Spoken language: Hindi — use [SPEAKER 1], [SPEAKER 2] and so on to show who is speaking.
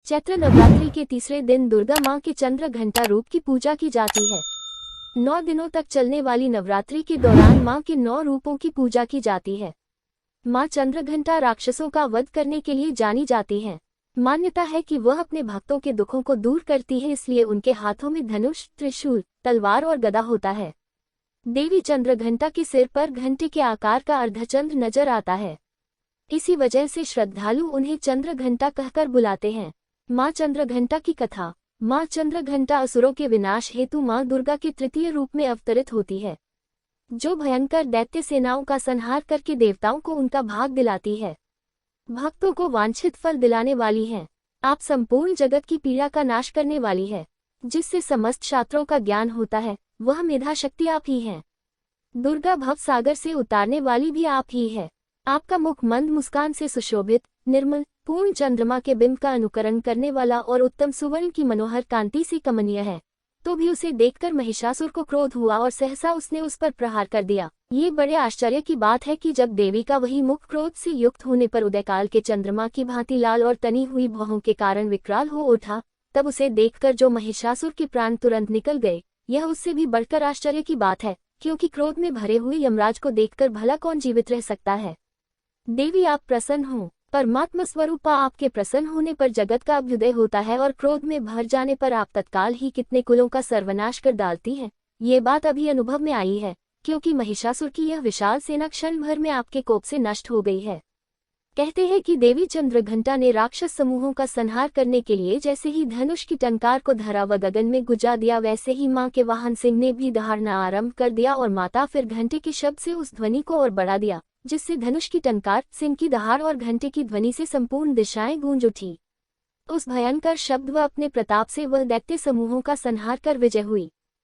[SPEAKER 1] चैत्र नवरात्रि के तीसरे दिन दुर्गा मां के चंद्र घंटा रूप की पूजा की जाती है। 9 दिनों तक चलने वाली नवरात्रि के दौरान मां के 9 रूपों की पूजा की जाती है। मां चंद्रघंटा राक्षसों का वध करने के लिए जानी जाती हैं। मान्यता है कि वह अपने भक्तों के दुखों को दूर करती है, इसलिए उनके हाथों में धनुष, त्रिशूल, तलवार और गदा होता है। देवी चंद्रघंटा के सिर पर घंटे के आकार का अर्धचंद्र नजर आता है। इसी वजह से श्रद्धालु उन्हें चंद्रघंटा कहकर बुलाते हैं। मां चंद्रघंटा की कथा। मां चंद्रघंटा असुरों के विनाश हेतु मां दुर्गा के तृतीय रूप में अवतरित होती है, जो भयंकर दैत्य सेनाओं का संहार करके देवताओं को उनका भाग दिलाती है। भक्तों को वांछित फल दिलाने वाली है। आप संपूर्ण जगत की पीड़ा का नाश करने वाली है, जिससे समस्त शास्त्रों का ज्ञान होता है। वह मेधा शक्ति आप ही हैं। दुर्गा भव सागर से उतारने वाली भी आप ही है। आपका मुख मंद मुस्कान से सुशोभित, निर्मल, पूर्ण चंद्रमा के बिंब का अनुकरण करने वाला और उत्तम सुवर्ण की मनोहर कांति से कमनीय है। तो भी उसे देखकर महिषासुर को क्रोध हुआ और सहसा उसने उस पर प्रहार कर दिया। ये बड़े आश्चर्य की बात है कि जब देवी का वही मुख क्रोध से युक्त होने पर उदयकाल के चंद्रमा की भांति लाल और तनी हुई भौहों के कारण विकराल हो उठा, तब उसे देखकर जो महिषासुर के प्राण तुरंत निकल गए, यह उससे भी बढ़कर आश्चर्य की बात है, क्योंकि क्रोध में भरे हुए यमराज को देखकर भला कौन जीवित रह सकता है। देवी आप प्रसन्न हो। परमात्मा स्वरूपा आपके प्रसन्न होने पर जगत का अभ्युदय होता है और क्रोध में भर जाने पर आप तत्काल ही कितने कुलों का सर्वनाश कर डालती हैं। ये बात अभी अनुभव में आई है, क्योंकि महिषासुर की यह विशाल सेना क्षण भर में आपके कोप से नष्ट हो गई है। कहते हैं कि देवी चंद्रघंटा ने राक्षस समूहों का संहार करने के लिए जैसे ही धनुष की टंकार को धरा व गगन में गुजा दिया, वैसे ही मां के वाहन सिंह ने भी दहाड़ना आरंभ कर दिया और माता फिर घंटे के शब्द से उस ध्वनि को और बढ़ा दिया, जिससे धनुष की टंकार, सिंह की दहाड़ और घंटे की ध्वनि से संपूर्ण दिशाएं गूंज उठी। उस भयंकर शब्द व अपने प्रताप से वह दैत्य समूहों का संहार कर विजय हुई।